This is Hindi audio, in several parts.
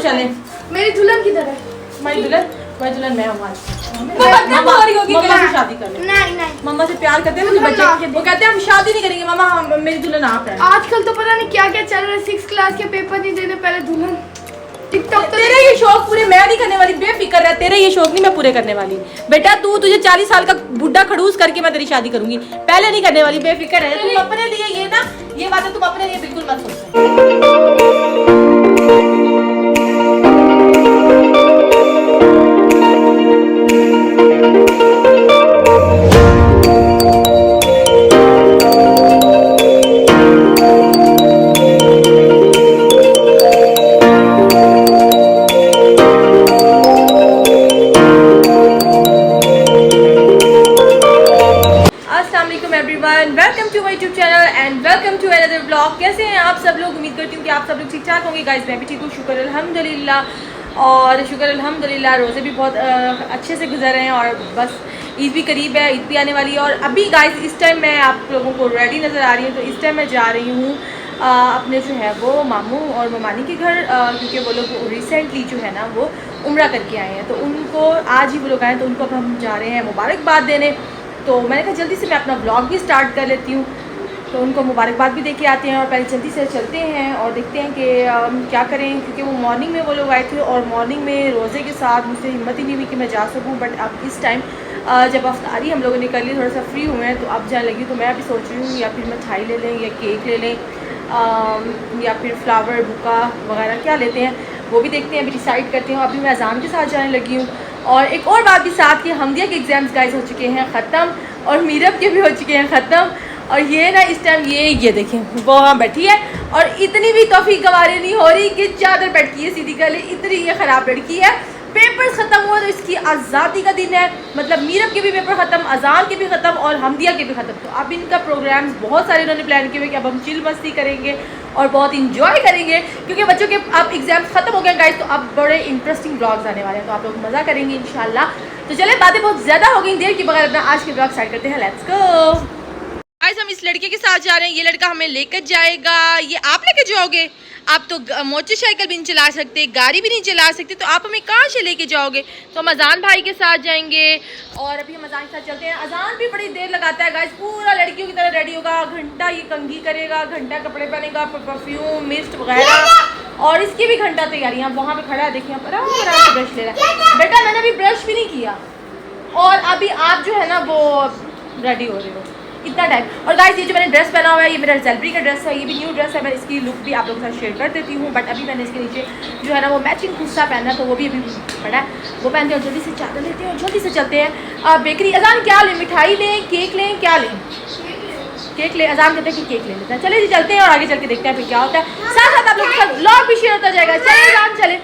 चले। मेरी दुल्हन किधर है? मेरी दुल्हन मैं हूँ आज। मम्मा से शादी कर ले। नहीं मम्मा से प्यार करते हैं मुझे बच्चे, वो कहते हैं हम शादी नहीं करेंगे मम्मा, मेरी दुल्हन आप है। आजकल तो पता नहीं क्या क्या चल रहा है, 6 क्लास के पेपर नहीं देने पहले दुल्हन। टिकटॉक तो तेरे ये शौक पूरे मैं नहीं करने वाली, बेफिक्र है, तेरे ये शौक नहीं मैं पूरे करने वाली। बेटा तुझे 40 साल का बुढ़ा खड़ूस करके मैं तेरी शादी करूंगी, पहले नहीं करने वाली, बेफिक्र है। तुम अपने लिए ये बातें तुम अपने लिए बिल्कुल मत सोचो। Welcome to my YouTube channel and welcome to another blog. कैसे हैं आप सब लोग? उम्मीद करती हूँ कि आप सब लोग ठीक ठाक होंगे। गाइस मैं भी ठीक हूँ, शुक्र अल्हम्दुलिल्लाह। और शुक्र अल्हम्दुलिल्लाह रोज़े भी बहुत अच्छे से गुजर रहे हैं और बस ईद भी करीब है, ईद भी आने वाली है। और अभी गाइस इस टाइम मैं आप लोगों को रेडी नज़र आ रही हूँ, तो इस टाइम मैं जा रही हूँ अपने जो है वो मामू और ममानी के घर, क्योंकि वो लोग रिसेंटली जो है ना वो उम्रा करके आए हैं, तो उनको आज ही वो लोग आए, तो उनको अब हम जा रहे हैं मुबारकबाद देने। तो मैंने कहा जल्दी से मैं अपना ब्लॉग भी स्टार्ट कर लेती हूँ, तो उनको मुबारकबाद भी दे के आते हैं और पहले जल्दी से चलते हैं और देखते हैं कि क्या करें, क्योंकि वो मॉर्निंग में वो लोग आए थे और मॉर्निंग में रोज़े के साथ मुझसे हिम्मत ही नहीं हुई कि मैं जा सकूँ। बट अब इस टाइम जब अफ्तारी हम लोगों ने कर ली, थोड़ा सा फ्री हुए हैं, तो अब जाने लगी। तो मैं अभी सोच रही हूँ या फिर मिठाई ले लें या केक ले लें या फिर फ्लावर बुका वगैरह क्या लेते हैं, वो भी देखते हैं, अभी डिसाइड करते हैं। अभी मैं अजान के साथ जाने लगी हूँ। और एक और बात भी साथ कि हमदिया के एग्ज़ाम्स गाइस हो चुके हैं ख़त्म और मीरब के भी हो चुके हैं ख़त्म। और ये ना इस टाइम ये देखें वो वहाँ बैठी है और इतनी भी तौफीक गवारे नहीं हो रही कि चादर बैठकी है सीधी कर ले, इतनी ये ख़राब लड़की है। पेपर्स ख़त्म हुआ तो इसकी आज़ादी का दिन है, मतलब मीरब के भी पेपर ख़त्म, अजान के भी ख़त्म और हमदिया के भी ख़त्म। तो अब इनका प्रोग्राम्स बहुत सारे उन्होंने प्लान किए हुए कि अब हम चिल मस्ती करेंगे और बहुत इंजॉय करेंगे, क्योंकि बच्चों के अब एग्जाम्स ख़त्म हो गए गाइस। तो अब बड़े इंटरेस्टिंग ब्लॉग्स आने वाले हैं, तो आप लोग मज़ा करेंगे इंशाल्लाह। तो चले बातें बहुत ज़्यादा हो गई, देर की बगैर अपना आज के ब्लॉग स्टार्ट करते हैं। लेट्स गो गाइस, हम इस लड़के के साथ जा रहे हैं, ये लड़का हमें लेकर जाएगा। ये आप लेकर जाओगे? आप तो मोटरसाइकिल भी नहीं चला सकते, गाड़ी भी नहीं चला सकते, तो आप हमें कहाँ से लेके जाओगे? तो हम अजान भाई के साथ जाएंगे और अभी हम अजान के साथ चलते हैं। अजान भी बड़ी देर लगाता है गाइस, पूरा लड़कियों की तरह रेडी होगा, घंटा ये कंघी करेगा, घंटा कपड़े पहनेगा, परफ्यूम मिस्ट वगैरह, और इसकी भी घंटा तैयारी। आप वहाँ पे खड़ा है, देखिए आराम से ब्रश ले रहा है। बेटा मैंने अभी ब्रश भी नहीं किया और अभी आप जो है ना वो रेडी हो रहे हो, इतना टाइम। और गाइस ये जो मैंने ड्रेस पहना हुआ है, ये मेरा सेलिब्रिटी का ड्रेस है, ये भी न्यू ड्रेस है। मैं इसकी लुक भी आप लोगों के साथ शेयर कर देती हूँ। बट अभी मैंने इसके नीचे जो है ना वो मैचिंग कुर्ता पहना है, तो वो भी अभी पड़ा है, वो पहनते हैं और जल्दी से चादर लेते हैं और जल्दी से चलते हैं बेकरी। अजान क्या लें? मिठाई लें, केक लें, क्या लें? केक ले। अजान कहते हैं कि केक ले लेते हैं। चले जी चलते हैं और आगे चल के देखते हैं फिर क्या होता है। साथ साथ आप लोगों के साथ ब्लॉग भी शेयर होता जाएगा। चले अजान चले।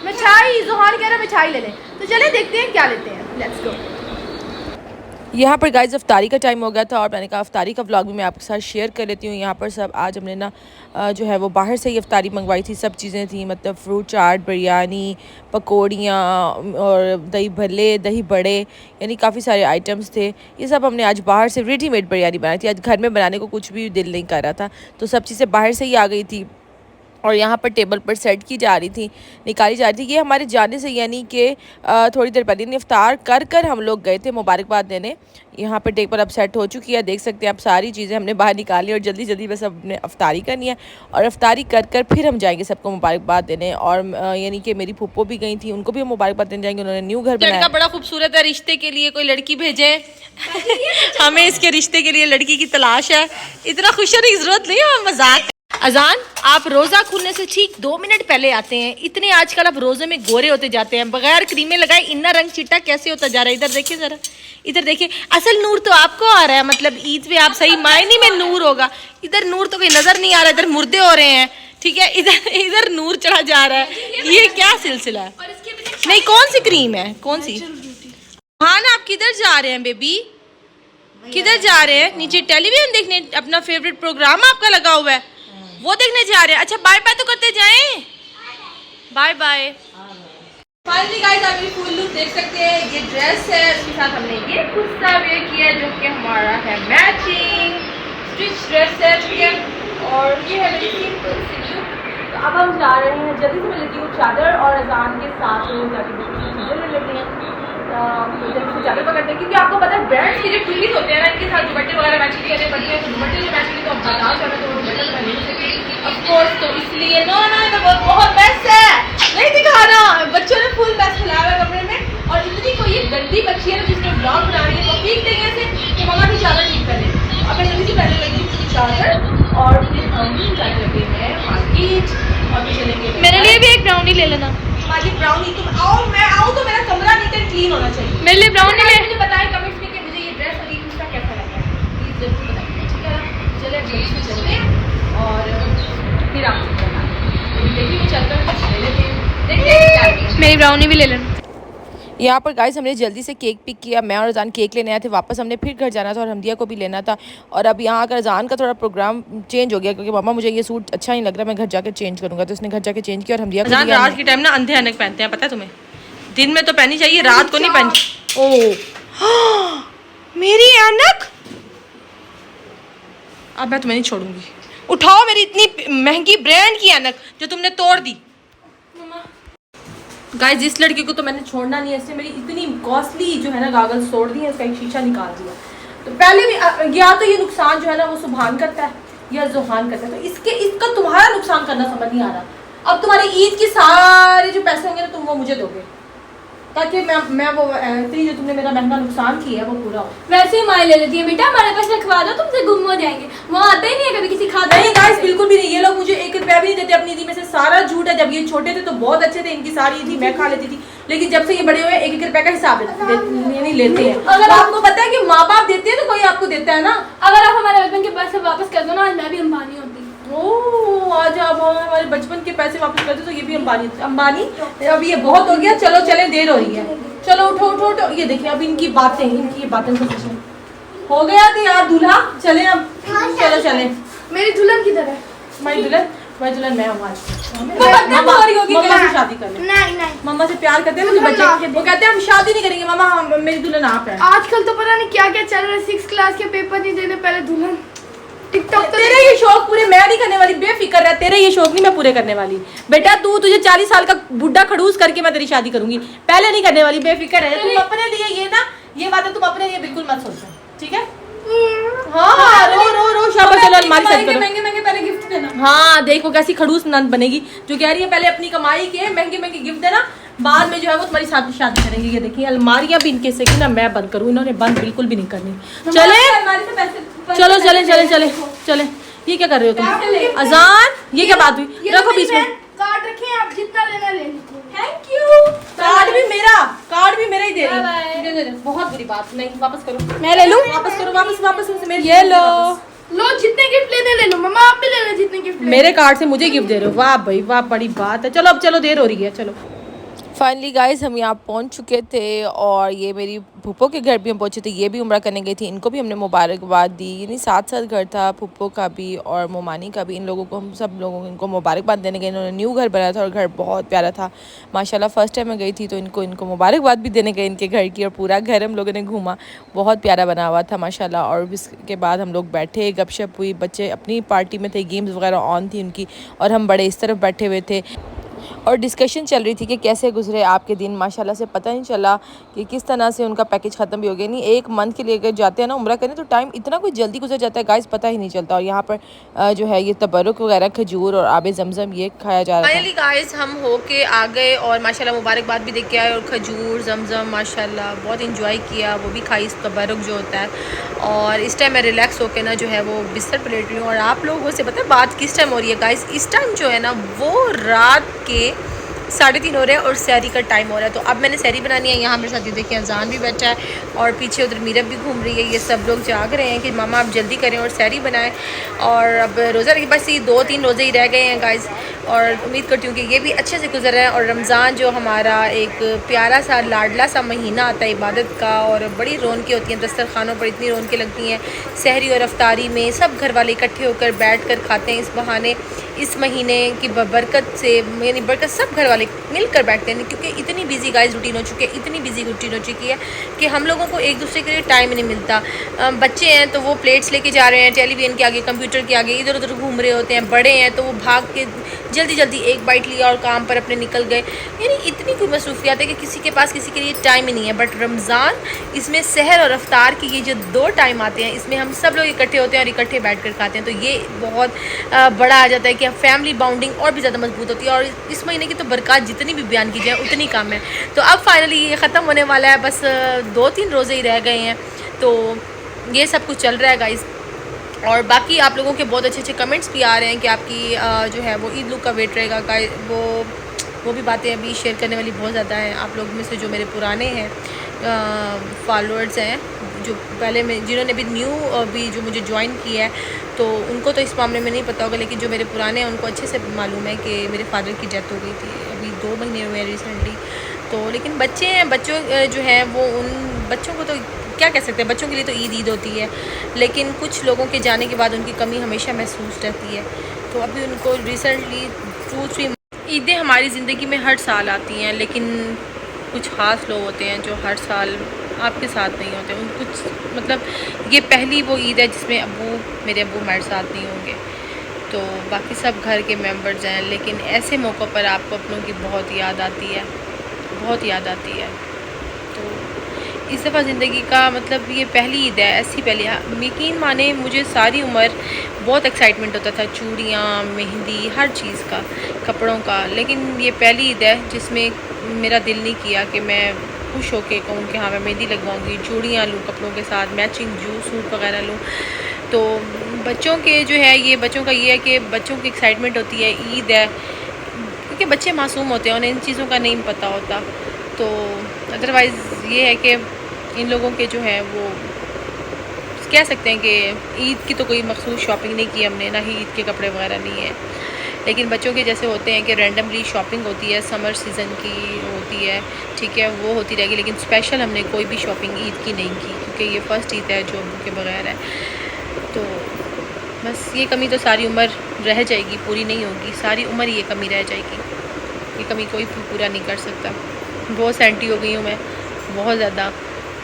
मिठाई, जुहान कह रहा है मिठाई ले लें, तो चले देखते हैं क्या लेते हैं। Let's go. यहाँ पर गाइस अफ्तारी का टाइम हो गया था और मैंने कहा अफ्तारी का व्लॉग भी मैं आपके साथ शेयर कर लेती हूँ। यहाँ पर सब आज हमने ना जो है वो बाहर से ही अफ्तारी मंगवाई थी, सब चीज़ें थी, मतलब फ्रूट चाट, बिरयानी, पकौड़ियाँ और दही भल्ले, दही बड़े, यानी काफ़ी सारे आइटम्स थे। ये सब हमने आज बाहर से रेडीमेड बिरयानी बनाई थी, आज घर में बनाने को कुछ भी दिल नहीं कर रहा था, तो सब चीज़ें बाहर से ही आ गई थी और यहाँ पर टेबल पर सेट की जा रही थी, निकाली जा रही थी। ये हमारे जाने से यानी कि थोड़ी देर पहले इफ्तार कर हम लोग गए थे मुबारकबाद देने। यहाँ पर टेबल अब सेट हो चुकी है, देख सकते हैं आप, सारी चीज़ें हमने बाहर निकाली और जल्दी जल्दी बस अपने अफ्तारी करनी है और अफ्तारी कर फिर हम जाएंगे सबको मुबारकबाद देने। और यानी कि मेरी फूफो भी गई थी, उनको भी हम मुबारकबाद देने जाएंगे, उन्होंने न्यू घर बनाया। बड़ा खूबसूरत है, रिश्ते के लिए कोई लड़की भेजे हमें इसके रिश्ते के लिए लड़की की तलाश है। इतना खुश होने की जरूरत नहीं है, मजाक। अजान आप रोज़ा खुलने से ठीक 2 मिनट पहले आते हैं, इतने आजकल आप रोज़े में गोरे होते जाते हैं, बगैर क्रीमें लगाए इतना रंग चिट्टा कैसे होता जा रहा है? इधर देखिए ज़रा, इधर देखिए, असल नूर तो आपको आ रहा है, मतलब ईद पे आप सही मायने में नूर होगा, इधर नूर तो कोई नज़र नहीं आ रहा, इधर मुर्दे हो रहे हैं, ठीक है, इधर नूर चढ़ा जा रहा है, ये क्या सिलसिला है? नहीं कौन सी क्रीम है, कौन सी? हाँ ना, आप किधर जा रहे हैं बेबी, किधर जा रहे हैं? नीचे टेलीविजन देखने, अपना फेवरेट प्रोग्राम आपका लगा हुआ है, वो देखने जा रहे हैं। अच्छा बाय बाय तो करते जाएं, बाय बाय। फाइनली गाइस आप मेरी फुल लुक देख सकते हैं, ये ड्रेस है, उसके साथ हमने ये कुर्ता वेयर किया जो कि हमारा है मैचिंग स्टिच ड्रेस है, ठीक है, और ये है मेरी सिंपल सी लुक। तो अब हम जा रहे हैं, जल्दी से मैं लेती हूँ चादर और अजान के साथ जाके चीज़ें ले लेते हैं। तो जल्दी से चादर पकड़ते हैं, क्योंकि आपको पता है ब्रांड्स के जो टूपीज होते हैं ना, इनके साथ दुपट्टे वगैरह मैचिंग करने पड़ते हैं। तो दुपट्टे जो मैचिंग तो अब बाजार जाना तो दुपट्टा तो नहीं सकती ऑफकोर्स, तो इसलिए नो नो ये तो बहुत बेस्ट है, नहीं दिखाना। बच्चों ने फुल बेस्ट फैलाया हुआ कमरे में, और इतनी कोई ये गंदी बच्ची है ना जिसने ब्लॉग बना रही है, तो ठीक नहीं है ऐसे कि मम्मा की चादर ठीक करें। अब मैं जल्दी से पहले लगी चादर, और फिर हम जाने लगे हैं मार्केट, और फिर चलेंगे। मेरे लिए भी एक ब्राउनी ले लेना। हमारी ब्राउनी, तुम आओ, मैं आऊँ तो मेरा कमरा नीट एंड क्लीन होना चाहिए। मेरे लिए ब्राउनी ले। मुझे बताएं कमेंट्स में कि मुझे ये ड्रेस और ये कुर्ता कैसा लगा है, प्लीज जरूर बताइए, ठीक है ना। चले अब जल्दी से चलते हैं और फिर आपसे बताएं। देखिए वो चलकर कुछ ले लेते हैं, देखते हैं। मेरी ब्राउनी भी ले लेना। यहाँ पर गाइस हमने जल्दी से केक पिक किया। मैं और अजान केक लेने आए थे, वापस हमने फिर घर जाना था और हमदिया को भी लेना था। और अब यहाँ आकर अजान का थोड़ा प्रोग्राम चेंज हो गया, क्योंकि मामा मुझे ये सूट अच्छा नहीं लग रहा, मैं घर जाकर चेंज करूँगा। तो उसने घर जाके चेंज किया और हमदिया को रात के टाइम ना अंधे अनक पहनते हैं, पता है तुम्हें? दिन में तो पहनी चाहिए, रात को नहीं पहनी। ओह मेरी ऐनक, अब मैं तुम्हें नहीं छोड़ूंगी। उठाओ मेरी इतनी महंगी ब्रांड की ऐनक जो तुमने तोड़ दी। गाइस इस लड़की को तो मैंने छोड़ना नहीं है, इसने मेरी इतनी कॉस्टली जो है ना गागल्स तोड़ दी है, इसका एक शीशा निकाल दिया। तो पहले भी या तो ये नुकसान जो है ना वो सुभान करता है या जोहान करता है, तो इसका तुम्हारा नुकसान करना समझ नहीं आ रहा। अब तुम्हारे ईद के सारे जो पैसे होंगे ना तुम वो मुझे दोगे, ताकि मैं वो इतनी जो तुमने मेरा महंगा नुकसान किया है वो पूरा हो। वैसे ही माए ले लेती है बेटा, हमारे पास रखवा दो, तुमसे गुम हो जाएंगे। वहाँ आते ही नहीं है कभी किसी खाता। नहीं गाइस बिल्कुल भी नहीं, ये लोग मुझे 1 रुपया भी नहीं देते अपनी ईदी में से, सारा झूठ है। जब ये छोटे थे तो बहुत अच्छे थे, इनकी सारी ईदी मैं खा लेती थी, लेकिन जब से ये बड़े हुए 1-1 रुपया का हिसाब नहीं लेते हैं। अगर आपको पता है कि माँ बाप देते हैं तो कोई आपको देता है ना। अगर आप हमारे हस्बैंड के पैसे वापस कर दो ना, आज मैं भी अंबानी होती। ओह आज आप हमारे बचपन के पैसे वापस कर दो तो ये भी अंबानी। अब ये बहुत हो गया, चलो चले, देर हो रही है, चलो उठो उठो उठो। ये देखिए अब इनकी ये बातें हो गया तो यार दूल्हा चले अब, चलो चले। मेरी दुल्हन किधर है? हमारी दुल्हन मैं हूँ आज। मम्मा से शादी कर ले। नहीं मम्मा से प्यार करते हैं मुझे बच्चे, वो कहते हैं हम शादी नहीं करेंगे मम्मा, मेरी दुल्हन आप है। आजकल तो पता नहीं क्या क्या चल रहा है, 6 क्लास के पेपर नहीं देने पहले दुल्हन। टिकटॉक तो तेरे ये शौक पूरे मैं नहीं करने वाली, बेफिक्र है, तेरे ये शौक नहीं मैं पूरे करने वाली बेटा। तुझे 40 साल का बुढ़ा खड़ूस करके मैं तेरी शादी करूंगी, पहले नहीं करने वाली, बेफिक्र है। तुम अपने लिए ये बातें तुम अपने लिए बिल्कुल मत सोचो, ठीक है? हाँ रो शाबाश, चलो अलमारी सही करो। महंगे पहले गिफ्ट देना। हाँ देखो कैसी खड़ूस नंद बनेगी, जो कह रही है पहले अपनी कमाई के महंगे गिफ्ट देना, बाद में जो है वो तुम्हारी साथ शादी करेंगे। ये देखिए अलमारियां भी इनके से ना मैं बंद करूँ, इन्होंने बंद बिल्कुल भी नहीं करनी। चलो चले। ये क्या कर रहे हो तुम? अजान ये क्या बात हुई? रखो बीच में। कार्ड रखे, आप जितना लेना ले लीजिए। Thank you. कार्ड भी मेरा ही दे रही है। बहुत बुरी बात, नहीं वापस करो। मैं ले लूं? वापस करो, वापस मेरे ये लो जितने गिफ्ट लेने ले लो। मम्मा आप भी लेना जितने गिफ्ट। मेरे कार्ड से मुझे गिफ्ट दे रहे हो, वाह भाई वाह, बड़ी बात है। चलो अब चलो, देर हो रही है, चलो। फाइनली गाइस हम यहाँ पहुँच चुके थे और ये मेरी फूफो के घर भी हम पहुँचे थे, ये भी उम्रा करने गई थी, इनको भी हमने मुबारकबाद दी। यानी साथ घर था फूफो का भी और मोमानी का भी, इन लोगों को हम सब लोगों को इनको मुबारकबाद देने गए। इन्होंने न्यू घर बनाया था और घर बहुत प्यारा था माशाल्लाह। फर्स्ट टाइम मैं गई थी तो इनको मुबारकबाद भी देने गए इनके घर की, और पूरा घर हम लोगों ने घूमा, बहुत प्यारा बना हुआ था माशाल्लाह। और इसके बाद हम लोग बैठे, गपशप हुई, बच्चे अपनी पार्टी में थे, गेम्स वगैरह ऑन थी उनकी, और हम बड़े इस तरफ बैठे हुए थे और डिस्कशन चल रही थी कि कैसे गुजरे आपके दिन। माशाल्लाह से पता नहीं चला कि किस तरह से उनका पैकेज ख़त्म भी हो गया। नहीं 1 मंथ के लिए अगर जाते हैं ना उम्रा करने तो टाइम इतना कुछ जल्दी गुजर जाता है गाइस, पता ही नहीं चलता। और यहाँ पर जो है ये तबरुक वगैरह, खजूर और आबे जमजम ये खाया जा रहा है। फाइनली गाइस हम होके आ गए और माशाल्लाह मुबारकबाद भी देख के आए, और खजूर जमजम माशाल्लाह बहुत इंजॉय किया, वो भी खाई, तबरुक जो होता है। और इस टाइम मैं रिलैक्स होके ना जो है वो बिस्तर पर लेट रही हूँ। और आप लोगों से पता है बात किस टाइम हो रही है गाइस? इस टाइम जो है ना वो रात के 3:30 हो रहे हैं और सहरी का टाइम हो रहा है। तो अब मैंने सहरी बनानी है। यहाँ मेरे साथ ये देखिए अजान भी बैठा है और पीछे उधर मीरब भी घूम रही है। ये सब लोग जाग रहे हैं कि मामा आप जल्दी करें और सहरी बनाएं। और अब रोज़ा के बस ये 2-3 रोज़े ही रह गए हैं गाइस, और उम्मीद करती हूँ कि ये भी अच्छे से गुजर रहा है। और रमज़ान जो हमारा एक प्यारा सा लाडला सा महीना आता है इबादत का, और बड़ी रौनकें होती हैं दस्तरखानों पर, इतनी रौनकें लगती हैं। सहरी और अफ्तारी में सब घर वाले इकट्ठे होकर बैठ कर खाते हैं। इस बहाने इस महीने की बरकत से, यानी बरकत सब घर वाले मिलकर बैठते हैं, क्योंकि इतनी बिजी गाइस रूटीन हो चुकी है, इतनी बिजी रूटीन हो चुकी है कि हम लोगों को एक दूसरे के लिए टाइम नहीं मिलता। बच्चे हैं तो वो प्लेट्स लेके जा रहे हैं टेलीविज़न के आगे, कंप्यूटर के आगे इधर उधर घूम रहे होते हैं। बड़े हैं तो वो भाग के जल्दी जल्दी एक बाइट लिया और काम पर अपने निकल गए। यानी इतनी कोई मसरूफियात है कि किसी के पास किसी के लिए टाइम ही नहीं है। बट रमज़ान, इसमें सहर और अफ्तार की ये जो 2 टाइम आते हैं, इसमें हम सब लोग इकट्ठे होते हैं और इकट्ठे बैठ कर खाते हैं, तो ये बहुत बड़ा आ जाता है कि फैमिली बाउंडिंग और भी ज़्यादा मजबूत होती है। और इस महीने की तो बरकत जितनी भी बयान की जाए उतनी कम है। तो अब फाइनली ये ख़त्म होने वाला है, बस 2-3 रोज़े ही रह गए हैं, तो ये सब कुछ चल रहा है गाइस। और बाकी आप लोगों के बहुत अच्छे अच्छे कमेंट्स भी आ रहे हैं कि आपकी जो है वो ईद लुक का वेट रहेगा गाइस। वो भी बातें अभी शेयर करने वाली बहुत ज़्यादा हैं। आप लोग में से जो मेरे पुराने हैं फॉलोअर्स हैं, जो पहले में जिन्होंने भी न्यू अभी जो मुझे ज्वाइन किया है, तो उनको तो इस मामले में नहीं पता होगा, लेकिन जो मेरे पुराने हैं उनको अच्छे से मालूम है कि मेरे फादर की डेथ हो गई थी अभी 2 महीने हुए रिसेंटली। तो लेकिन बच्चे हैं, बच्चों जो हैं वो, उन बच्चों को तो क्या कह सकते हैं, बच्चों के लिए तो ईद होती है, लेकिन कुछ लोगों के जाने के बाद उनकी कमी हमेशा महसूस रहती है। तो अभी उनको रिसेंटली 2-3 ईदें हमारी ज़िंदगी में हर साल आती हैं, लेकिन कुछ ख़ास लोग होते हैं जो हर साल आपके साथ नहीं होते। उन कुछ मतलब ये पहली वो ईद है जिसमें मेरे अब्बू हमारे साथ नहीं होंगे, तो बाकी सब घर के मेंबर्स हैं। लेकिन ऐसे मौक़ों पर आपको अपनों की बहुत याद आती है, बहुत याद आती है। तो इस दफ़ा ज़िंदगी का मतलब ये पहली ईद है, ऐसी पहली। यकीन माने मुझे सारी उम्र बहुत एक्साइटमेंट होता था, चूड़ियाँ, मेहंदी, हर चीज़ का, कपड़ों का, लेकिन ये पहली ईद है जिसमें मेरा दिल नहीं किया कि मैं खुश होकर कहूँ कि हाँ मैं मेहंदी लगवाऊँगी, चूड़ियाँ लूँ कपड़ों के साथ, मैचिंग सूट वगैरह लूँ। तो बच्चों के जो है ये बच्चों का ये है कि बच्चों की एक्साइटमेंट होती है, ईद है, क्योंकि बच्चे मासूम होते हैं, उन्हें इन चीज़ों का नहीं पता होता। तो अदरवाइज़ ये है कि इन लोगों के जो है वो कह सकते हैं कि ईद की तो कोई मखसूस शॉपिंग नहीं की हमने, ना ही ईद के कपड़े वगैरह नहीं है। लेकिन बच्चों के जैसे होते हैं कि रैंडमली शॉपिंग होती है, समर सीज़न की होती है, ठीक है, वो होती रहेगी। लेकिन स्पेशल हमने कोई भी शॉपिंग ईद की नहीं की, क्योंकि ये फ़र्स्ट ईद है जो अब्बू के बगैर है। तो बस ये कमी तो सारी उम्र रह जाएगी, पूरी नहीं होगी, सारी उम्र ये कमी रह जाएगी। ये कमी कोई पूरा नहीं कर सकता। बहुत सेंटी हो गई हूँ मैं, बहुत ज़्यादा,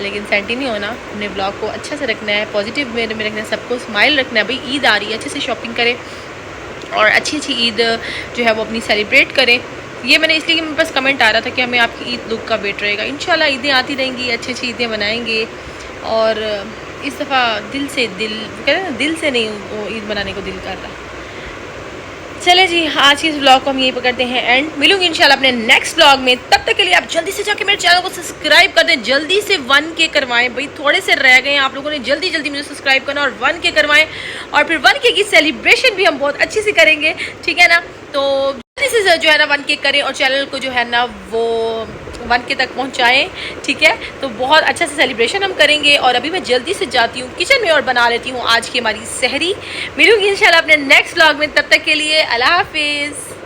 लेकिन सेंटी नहीं होना। अपने ब्लॉग को अच्छा से रखना है, पॉजिटिव वे में रखना है, सबको स्माइल रखना है। भाई ईद आ रही है, अच्छे से शॉपिंग करें और अच्छी ईद जो है वो अपनी सेलिब्रेट करें। ये मैंने इसलिए कि मेरे पास कमेंट आ रहा था कि हमें आपकी ईद लुक का वेट रहेगा। इंशाल्लाह ईदें आती रहेंगी, अच्छी ईदें बनाएंगे। और इस दफ़ा कहते हैं ना, दिल से नहीं वो ईद मनाने को दिल कर रहा। चले जी, आज की इस व्लॉग को हम यहीं पर करते हैं एंड। मिलूंगी इंशाल्लाह अपने नेक्स्ट व्लॉग में। तब तक के लिए आप जल्दी से जाके मेरे चैनल को सब्सक्राइब कर दें, जल्दी से 1K करवाएं। भाई थोड़े से रह गए हैं, आप लोगों ने जल्दी जल्दी मुझे सब्सक्राइब करना और 1K करवाएं। और फिर 1K की सेलिब्रेशन भी हम बहुत अच्छी से करेंगे, ठीक है ना। तो जल्दी से जो है ना 1K करें और चैनल को जो है ना वो 1K तक पहुंचाएं, ठीक है। तो बहुत अच्छा से सेलिब्रेशन हम करेंगे। और अभी मैं जल्दी से जाती हूँ किचन में और बना लेती हूँ आज की हमारी सहरी। मिलूंगी इंशाल्लाह अपने नेक्स्ट व्लॉग में, तब तक के लिए अल्लाह हाफिज़।